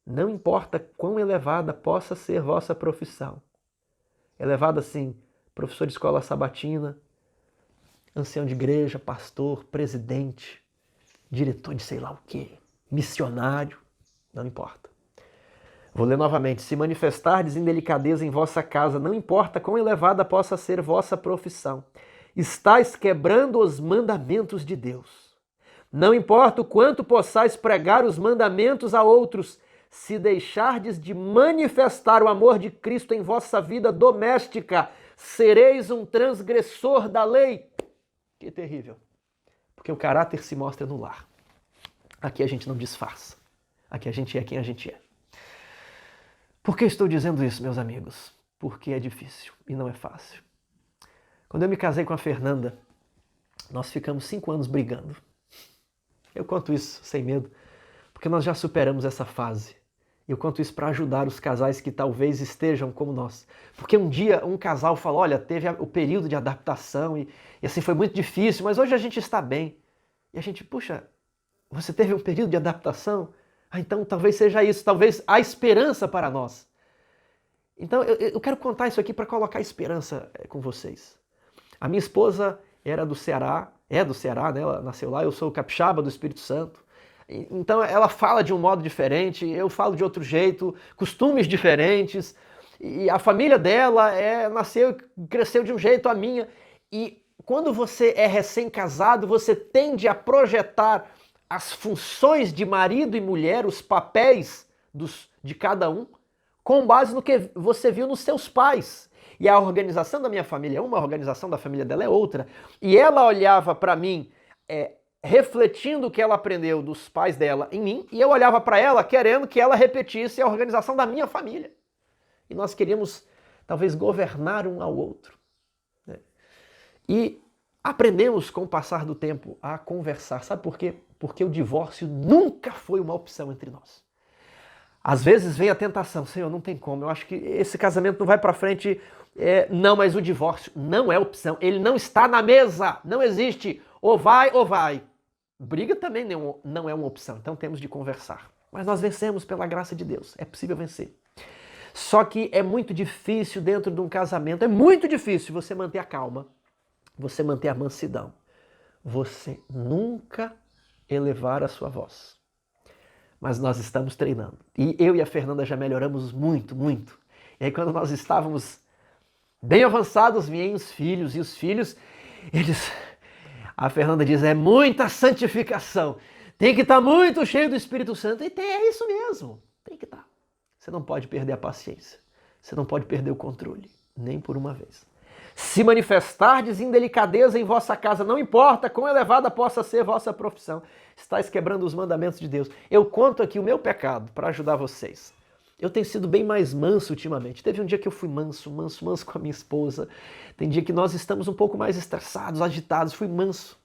não importa quão elevada possa ser vossa profissão. Elevada, assim, professor de escola sabatina, ancião de igreja, pastor, presidente, diretor de sei lá o quê, missionário, não importa. Vou ler novamente. Se manifestardes indelicadeza em vossa casa, não importa quão elevada possa ser vossa profissão, estáis quebrando os mandamentos de Deus. Não importa o quanto possais pregar os mandamentos a outros, se deixardes de manifestar o amor de Cristo em vossa vida doméstica, sereis um transgressor da lei. Que terrível. Porque o caráter se mostra no lar. Aqui a gente não disfarça. Aqui a gente é quem a gente é. Por que estou dizendo isso, meus amigos? Porque é difícil e não é fácil. Quando eu me casei com a Fernanda, nós ficamos 5 anos brigando. Eu conto isso sem medo, porque nós já superamos essa fase. Eu conto isso para ajudar os casais que talvez estejam como nós. Porque um dia um casal falou, olha, teve o período de adaptação e assim foi muito difícil, mas hoje a gente está bem. E a gente, puxa, você teve um período de adaptação? Ah, então talvez seja isso, talvez há esperança para nós. Então eu quero contar isso aqui para colocar esperança com vocês. A minha esposa era do Ceará, é do Ceará, né? Ela nasceu lá, eu sou capixaba do Espírito Santo. Então ela fala de um modo diferente, eu falo de outro jeito, costumes diferentes. E a família dela nasceu e cresceu de um jeito, a minha. E quando você é recém-casado, você tende a projetar as funções de marido e mulher, os papéis de cada um, com base no que você viu nos seus pais. E a organização da minha família é uma, a organização da família dela é outra. E ela olhava para mim, refletindo o que ela aprendeu dos pais dela em mim, e eu olhava para ela querendo que ela repetisse a organização da minha família. E nós queríamos, talvez, governar um ao outro. Né? E aprendemos, com o passar do tempo, a conversar. Sabe por quê? Porque o divórcio nunca foi uma opção entre nós. Às vezes vem a tentação, Senhor, não tem como, eu acho que esse casamento não vai para frente. Não, mas o divórcio não é opção, ele não está na mesa, não existe, ou vai ou vai. Briga também não é uma opção, então temos de conversar. Mas nós vencemos pela graça de Deus, é possível vencer. Só que é muito difícil dentro de um casamento, é muito difícil você manter a calma, você manter a mansidão, você nunca elevar a sua voz. Mas nós estamos treinando. E eu e a Fernanda já melhoramos muito, muito. E aí quando nós estávamos bem avançados, vinham os filhos, e os filhos, a Fernanda diz, é muita santificação, tem que estar muito cheio do Espírito Santo, e é isso mesmo, tem que estar. Você não pode perder a paciência, você não pode perder o controle, nem por uma vez. Se manifestardes indelicadeza em vossa casa, não importa quão elevada possa ser vossa profissão, estáis quebrando os mandamentos de Deus. Eu conto aqui o meu pecado para ajudar vocês. Eu tenho sido bem mais manso ultimamente. Teve um dia que eu fui manso com a minha esposa. Tem dia que nós estamos um pouco mais estressados, agitados. Fui manso.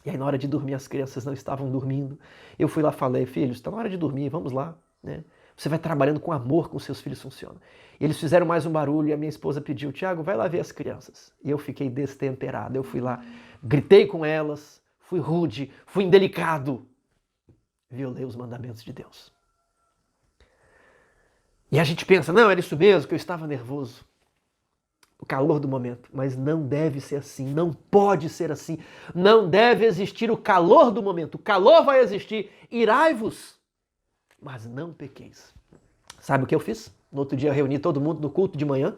E aí na hora de dormir as crianças não estavam dormindo. Eu fui lá e falei, filhos, está na hora de dormir, vamos lá. Né? Você vai trabalhando com amor com seus filhos, funciona. E eles fizeram mais um barulho e a minha esposa pediu, Tiago, vai lá ver as crianças. E eu fiquei destemperado. Eu fui lá, gritei com elas, fui rude, fui indelicado. Violei os mandamentos de Deus. E a gente pensa, não, era isso mesmo, que eu estava nervoso. O calor do momento. Mas não deve ser assim, não pode ser assim. Não deve existir o calor do momento. O calor vai existir. Irai-vos, mas não pequeis. Sabe o que eu fiz? No outro dia eu reuni todo mundo no culto de manhã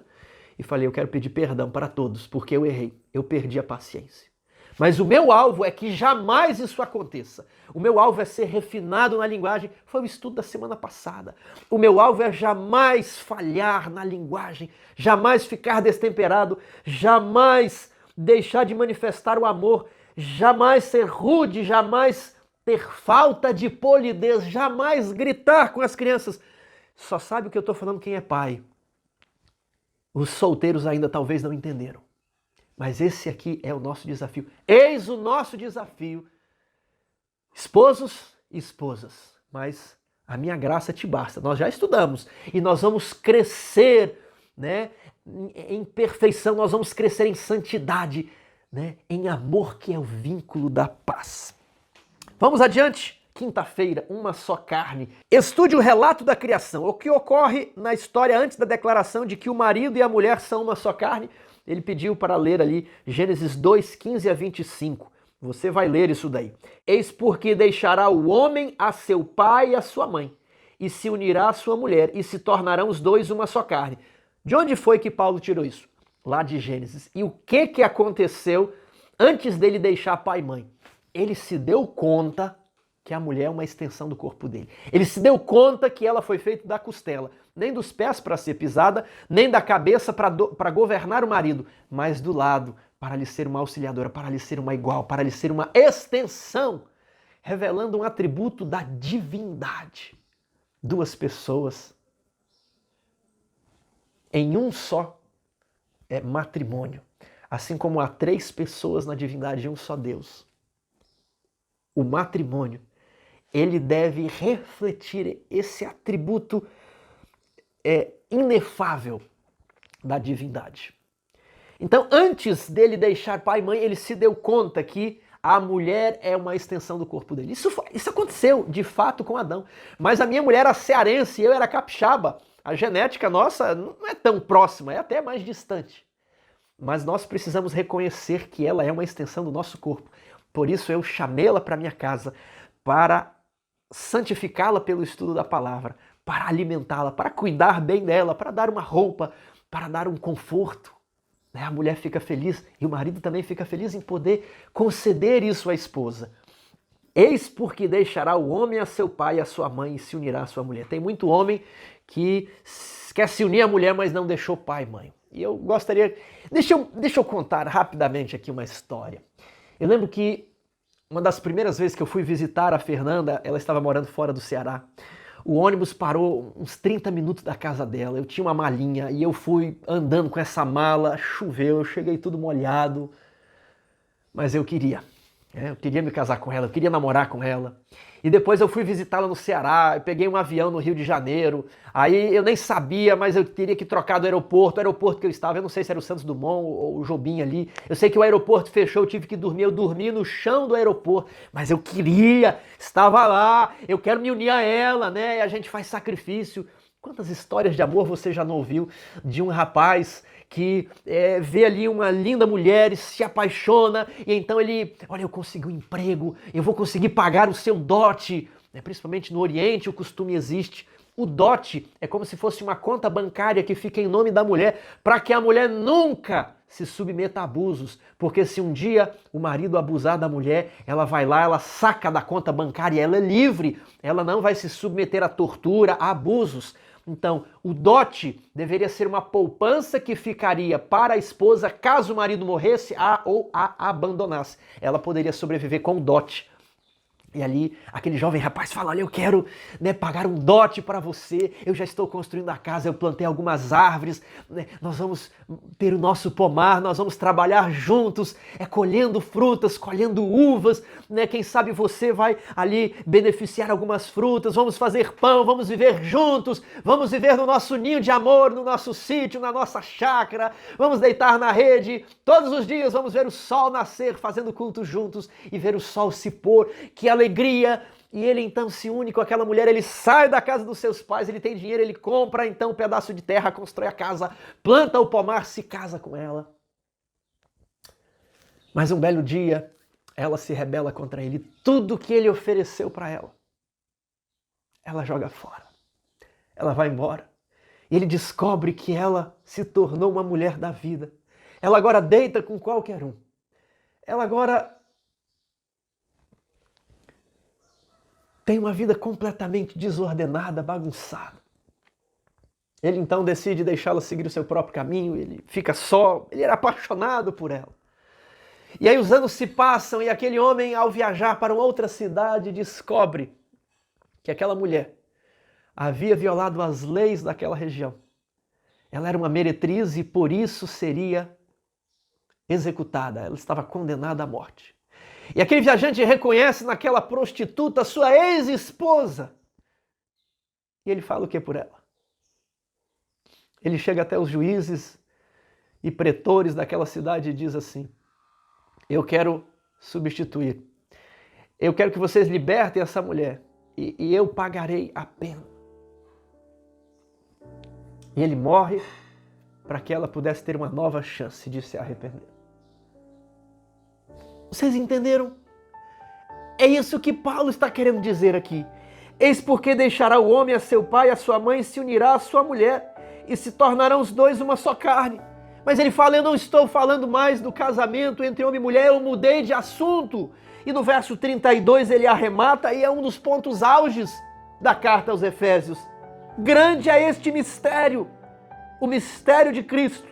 e falei, eu quero pedir perdão para todos, porque eu errei, eu perdi a paciência. Mas o meu alvo é que jamais isso aconteça. O meu alvo é ser refinado na linguagem. Foi o estudo da semana passada. O meu alvo é jamais falhar na linguagem, jamais ficar destemperado, jamais deixar de manifestar o amor, jamais ser rude, jamais ter falta de polidez, jamais gritar com as crianças. Só sabe o que eu estou falando quem é pai. Os solteiros ainda talvez não entenderam. Mas esse aqui é o nosso desafio. Eis o nosso desafio. Esposos e esposas, mas a minha graça te basta. Nós já estudamos e nós vamos crescer, né, em perfeição, nós vamos crescer em santidade, né, em amor, que é o vínculo da paz. Vamos adiante. Quinta-feira, uma só carne. Estude o relato da criação. O que ocorre na história antes da declaração de que o marido e a mulher são uma só carne? Ele pediu para ler ali Gênesis 2, 15 a 25. Você vai ler isso daí. Eis porque deixará o homem a seu pai e a sua mãe, e se unirá à sua mulher, e se tornarão os dois uma só carne. De onde foi que Paulo tirou isso? Lá de Gênesis. E o que aconteceu antes dele deixar pai e mãe? Ele se deu conta que a mulher é uma extensão do corpo dele. Ele se deu conta que ela foi feita da costela, nem dos pés para ser pisada, nem da cabeça para governar o marido, mas do lado, para lhe ser uma auxiliadora, para lhe ser uma igual, para lhe ser uma extensão, revelando um atributo da divindade. Duas pessoas em um só matrimônio, assim como há três pessoas na divindade de um só Deus. O matrimônio, ele deve refletir esse atributo inefável da divindade. Então, antes dele deixar pai e mãe, ele se deu conta que a mulher é uma extensão do corpo dele. Isso aconteceu, de fato, com Adão. Mas a minha mulher era cearense e eu era capixaba. A genética nossa não é tão próxima, é até mais distante. Mas nós precisamos reconhecer que ela é uma extensão do nosso corpo. Por isso eu chamei-la para minha casa, para santificá-la pelo estudo da palavra, para alimentá-la, para cuidar bem dela, para dar uma roupa, para dar um conforto. A mulher fica feliz e o marido também fica feliz em poder conceder isso à esposa. Eis porque deixará o homem a seu pai e a sua mãe e se unirá à sua mulher. Tem muito homem que quer se unir à mulher, mas não deixou pai e mãe. E eu gostaria... Deixa eu contar rapidamente aqui uma história. Eu lembro que uma das primeiras vezes que eu fui visitar a Fernanda, ela estava morando fora do Ceará. O ônibus parou uns 30 minutos da casa dela, eu tinha uma malinha e eu fui andando com essa mala, choveu, eu cheguei tudo molhado, mas eu queria me casar com ela, eu queria namorar com ela. E depois eu fui visitá-la no Ceará, eu peguei um avião no Rio de Janeiro, aí eu nem sabia, mas eu teria que trocar do aeroporto, o aeroporto que eu estava, eu não sei se era o Santos Dumont ou o Jobim ali, eu sei que o aeroporto fechou, eu tive que dormir, eu dormi no chão do aeroporto, mas eu queria, estava lá, eu quero me unir a ela, né, e a gente faz sacrifício. Quantas histórias de amor você já não ouviu de um rapaz que vê ali uma linda mulher e se apaixona, e então ele, olha, eu consegui um emprego, eu vou conseguir pagar o seu dote. Principalmente no Oriente o costume existe. O dote é como se fosse uma conta bancária que fica em nome da mulher, para que a mulher nunca se submeta a abusos, porque se um dia o marido abusar da mulher, ela vai lá, ela saca da conta bancária, ela é livre, ela não vai se submeter a tortura, a abusos. Então, o dote deveria ser uma poupança que ficaria para a esposa caso o marido morresse ou a abandonasse. Ela poderia sobreviver com o dote. E ali, aquele jovem rapaz fala, olha, eu quero pagar um dote para você, eu já estou construindo a casa, eu plantei algumas árvores, nós vamos ter o nosso pomar, nós vamos trabalhar juntos, colhendo frutas, colhendo uvas, quem sabe você vai ali beneficiar algumas frutas, vamos fazer pão, vamos viver juntos, vamos viver no nosso ninho de amor, no nosso sítio, na nossa chácara, vamos deitar na rede, todos os dias vamos ver o sol nascer, fazendo culto juntos e ver o sol se pôr, que alegria, e ele então se une com aquela mulher, ele sai da casa dos seus pais, ele tem dinheiro, ele compra então um pedaço de terra, constrói a casa, planta o pomar, se casa com ela. Mas um belo dia, ela se rebela contra ele, tudo que ele ofereceu para ela joga fora, ela vai embora, e ele descobre que ela se tornou uma mulher da vida, ela agora deita com qualquer um, ela agora tem uma vida completamente desordenada, bagunçada. Ele então decide deixá-la seguir o seu próprio caminho, ele fica só, ele era apaixonado por ela. E aí os anos se passam e aquele homem, ao viajar para uma outra cidade, descobre que aquela mulher havia violado as leis daquela região. ela era uma meretriz e por isso seria executada. Ela estava condenada à morte. E aquele viajante reconhece naquela prostituta sua ex-esposa. E ele fala o que por ela? Ele chega até os juízes e pretores daquela cidade e diz assim: eu quero substituir. Eu quero que vocês libertem essa mulher e eu pagarei a pena. E ele morre para que ela pudesse ter uma nova chance de se arrepender. Vocês entenderam? É isso que Paulo está querendo dizer aqui. Eis porque deixará o homem a seu pai e a sua mãe e se unirá à sua mulher e se tornarão os dois uma só carne. Mas ele fala, eu não estou falando mais do casamento entre homem e mulher, eu mudei de assunto. E no verso 32 ele arremata e é um dos pontos auges da carta aos Efésios. Grande é este mistério, o mistério de Cristo.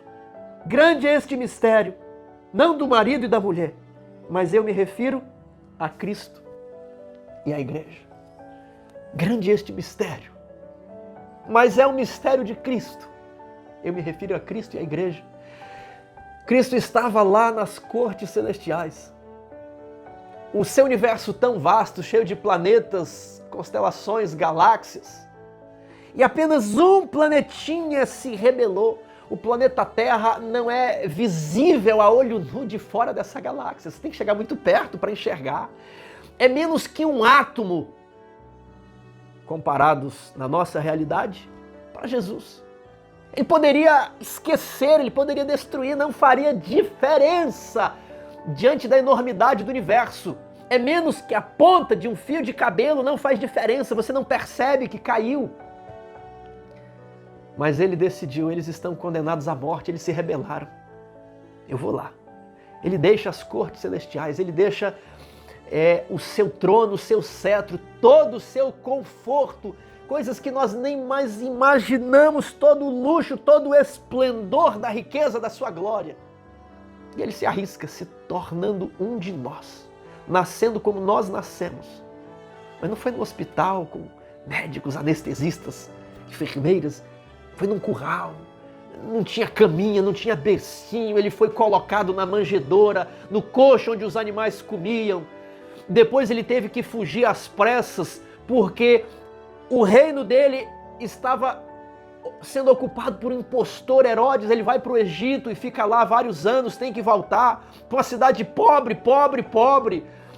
Grande é este mistério, não do marido e da mulher, mas eu me refiro a Cristo e à igreja. Grande é este mistério, mas é o mistério de Cristo. Eu me refiro a Cristo e à igreja. Cristo estava lá nas cortes celestiais. O seu universo tão vasto, cheio de planetas, constelações, galáxias. E apenas um planetinha se rebelou. O planeta Terra não é visível a olho nu de fora dessa galáxia. Você tem que chegar muito perto para enxergar. É menos que um átomo, comparados na nossa realidade, para Jesus. Ele poderia esquecer, ele poderia destruir, não faria diferença diante da enormidade do universo. É menos que a ponta de um fio de cabelo, não faz diferença, você não percebe que caiu. Mas ele decidiu, eles estão condenados à morte, eles se rebelaram. Eu vou lá. Ele deixa as cortes celestiais, ele deixa o seu trono, o seu cetro, todo o seu conforto, coisas que nós nem mais imaginamos, todo o luxo, todo o esplendor da riqueza da sua glória. E ele se arrisca, se tornando um de nós, nascendo como nós nascemos. Mas não foi no hospital com médicos, anestesistas, enfermeiras, foi num curral, não tinha caminha, não tinha bercinho, ele foi colocado na manjedoura, no coxo onde os animais comiam. Depois ele teve que fugir às pressas, porque o reino dele estava sendo ocupado por um impostor, Herodes. Ele vai para o Egito e fica lá vários anos, tem que voltar para uma cidade pobre,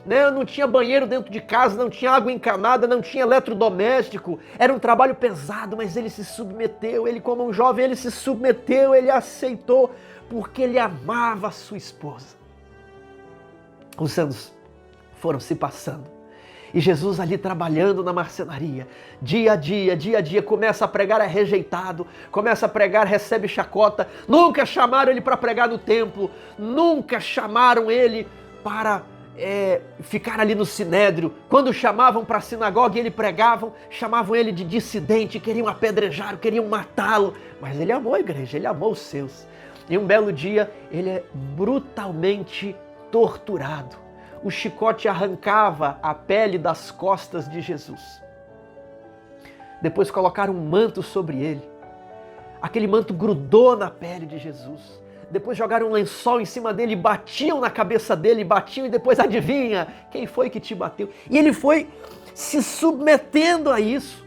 né? Não tinha banheiro dentro de casa, não tinha água encanada, não tinha eletrodoméstico, era um trabalho pesado, mas ele se submeteu, ele como um jovem, ele se submeteu, ele aceitou, porque ele amava a sua esposa. Os anos foram se passando, e Jesus ali trabalhando na marcenaria, dia a dia, começa a pregar, é rejeitado, começa a pregar, recebe chacota, nunca chamaram ele para pregar no templo, nunca chamaram ele para ficar ali no sinédrio. Quando chamavam para a sinagoga e ele pregavam, chamavam ele de dissidente, queriam apedrejar, queriam matá-lo, mas ele amou a igreja, ele amou os seus. E um belo dia ele é brutalmente torturado. O chicote arrancava a pele das costas de Jesus. Depois colocaram um manto sobre ele. Aquele manto grudou na pele de Jesus. Depois jogaram um lençol em cima dele, batiam na cabeça dele, batiam e depois adivinha quem foi que te bateu. E ele foi se submetendo a isso.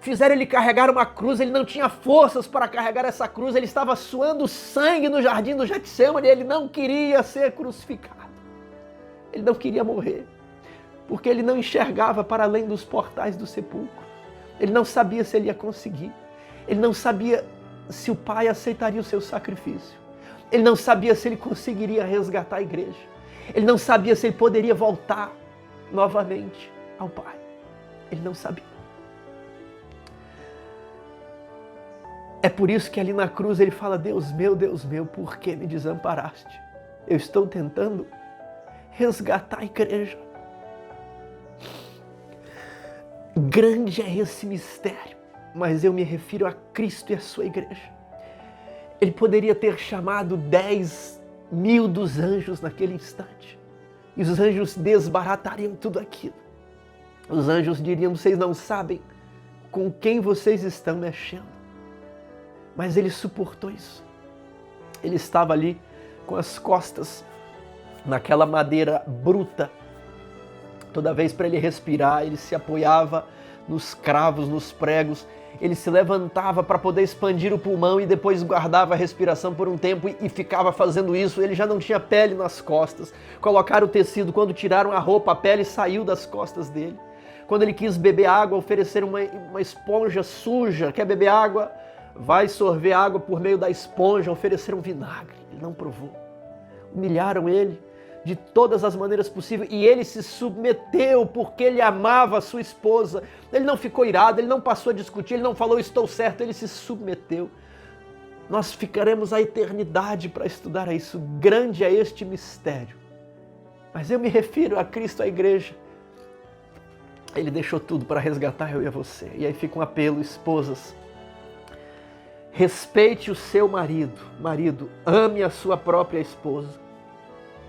Fizeram ele carregar uma cruz, ele não tinha forças para carregar essa cruz, ele estava suando sangue no jardim do Getsêmani, ele não queria ser crucificado. Ele não queria morrer, porque ele não enxergava para além dos portais do sepulcro. Ele não sabia se ele ia conseguir. Ele não sabia se o Pai aceitaria o seu sacrifício. Ele não sabia se ele conseguiria resgatar a igreja. Ele não sabia se ele poderia voltar novamente ao Pai. Ele não sabia. É por isso que ali na cruz ele fala, Deus meu, por que me desamparaste? Eu estou tentando resgatar a igreja. Grande é esse mistério, mas eu me refiro a Cristo e a sua igreja. Ele poderia ter chamado 10.000 dos anjos naquele instante, e os anjos desbaratariam tudo aquilo. Os anjos diriam, vocês não sabem com quem vocês estão mexendo. Mas ele suportou isso. Ele estava ali com as costas naquela madeira bruta. Toda vez para ele respirar, ele se apoiava nos cravos, nos pregos. Ele se levantava para poder expandir o pulmão e depois guardava a respiração por um tempo e ficava fazendo isso. Ele já não tinha pele nas costas. Colocaram o tecido, quando tiraram a roupa, a pele saiu das costas dele. Quando ele quis beber água, ofereceram uma esponja suja. Quer beber água? Vai sorver água por meio da esponja. Ofereceram vinagre. Ele não provou. Humilharam ele de todas as maneiras possíveis e ele se submeteu porque ele amava a sua esposa. Ele não ficou irado, ele não passou a discutir, ele não falou estou certo, ele se submeteu. Nós ficaremos a eternidade para estudar isso. Grande é este mistério. Mas eu me refiro a Cristo, à igreja. Ele deixou tudo para resgatar eu e a você. E aí fica um apelo, esposas. Respeite o seu marido. Marido, ame a sua própria esposa.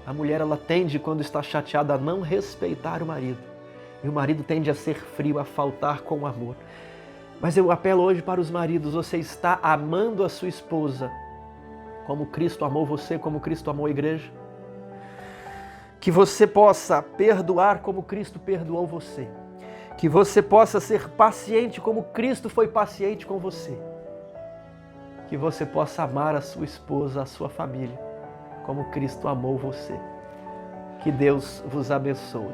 A mulher, ela tende, quando está chateada, a não respeitar o marido. E o marido tende a ser frio, a faltar com o amor. Mas eu apelo hoje para os maridos. Você está amando a sua esposa como Cristo amou você, como Cristo amou a igreja? Que você possa perdoar como Cristo perdoou você. Que você possa ser paciente como Cristo foi paciente com você. Que você possa amar a sua esposa, a sua família, como Cristo amou você. Que Deus vos abençoe.